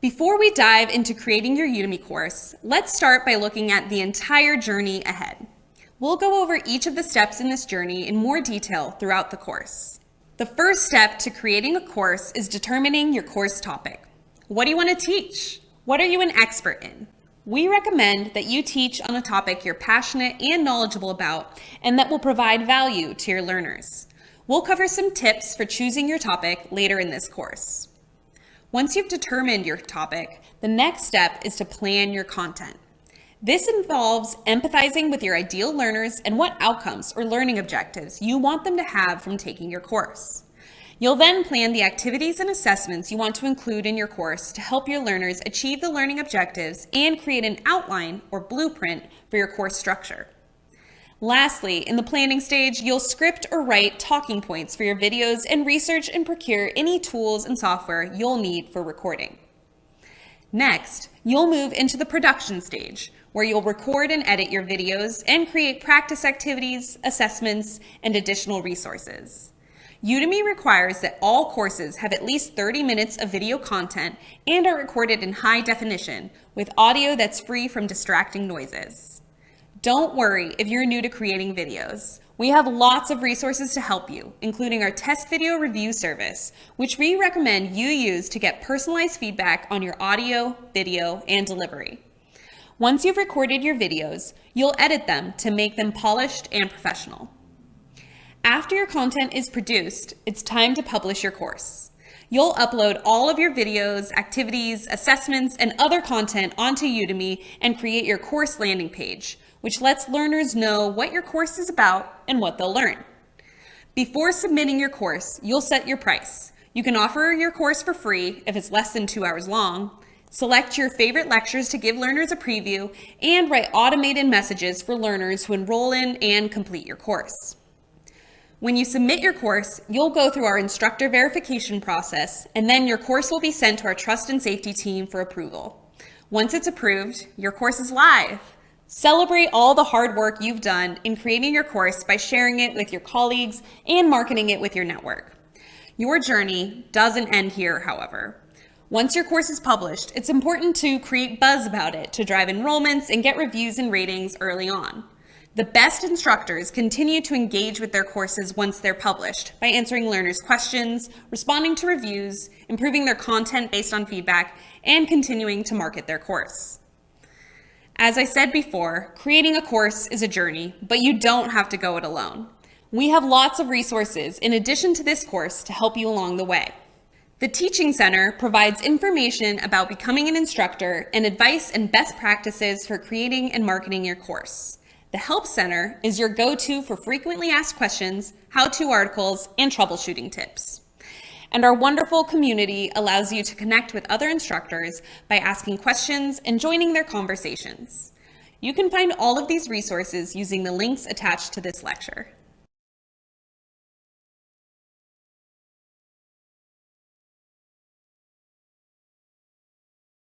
Before we dive into creating your Udemy course, let's start by looking at the entire journey ahead. We'll go over each of the steps in this journey in more detail throughout the course. The first step to creating a course is determining your course topic. What do you want to teach? What are you an expert in? We recommend that you teach on a topic you're passionate and knowledgeable about and that will provide value to your learners. We'll cover some tips for choosing your topic later in this course. Once you've determined your topic, the next step is to plan your content. This involves empathizing with your ideal learners and what outcomes or learning objectives you want them to have from taking your course. You'll then plan the activities and assessments you want to include in your course to help your learners achieve the learning objectives and create an outline or blueprint for your course structure. Lastly, in the planning stage, you'll script or write talking points for your videos and research and procure any tools and software you'll need for recording. Next, you'll move into the production stage, where you'll record and edit your videos and create practice activities, assessments, and additional resources. Udemy requires that all courses have at least 30 minutes of video content and are recorded in high definition with audio that's free from distracting noises. Don't worry if you're new to creating videos. We have lots of resources to help you, including our test video review service, which we recommend you use to get personalized feedback on your audio, video, and delivery. Once you've recorded your videos, you'll edit them to make them polished and professional. After your content is produced, it's time to publish your course. You'll upload all of your videos, activities, assessments, and other content onto Udemy and create your course landing page, which lets learners know what your course is about and what they'll learn. Before submitting your course, you'll set your price. You can offer your course for free if it's less than 2 hours long, select your favorite lectures to give learners a preview, and write automated messages for learners who enroll in and complete your course. When you submit your course, you'll go through our instructor verification process, and then your course will be sent to our trust and safety team for approval. Once it's approved, your course is live. Celebrate all the hard work you've done in creating your course by sharing it with your colleagues and marketing it with your network. Your journey doesn't end here, however. Once your course is published, it's important to create buzz about it to drive enrollments and get reviews and ratings early on. The best instructors continue to engage with their courses once they're published by answering learners' questions, responding to reviews, improving their content based on feedback, and continuing to market their course. As I said before, creating a course is a journey, but you don't have to go it alone. We have lots of resources in addition to this course to help you along the way. The Teaching Center provides information about becoming an instructor and advice and best practices for creating and marketing your course. The Help Center is your go-to for frequently asked questions, how-to articles, and troubleshooting tips. And our wonderful community allows you to connect with other instructors by asking questions and joining their conversations. You can find all of these resources using the links attached to this lecture.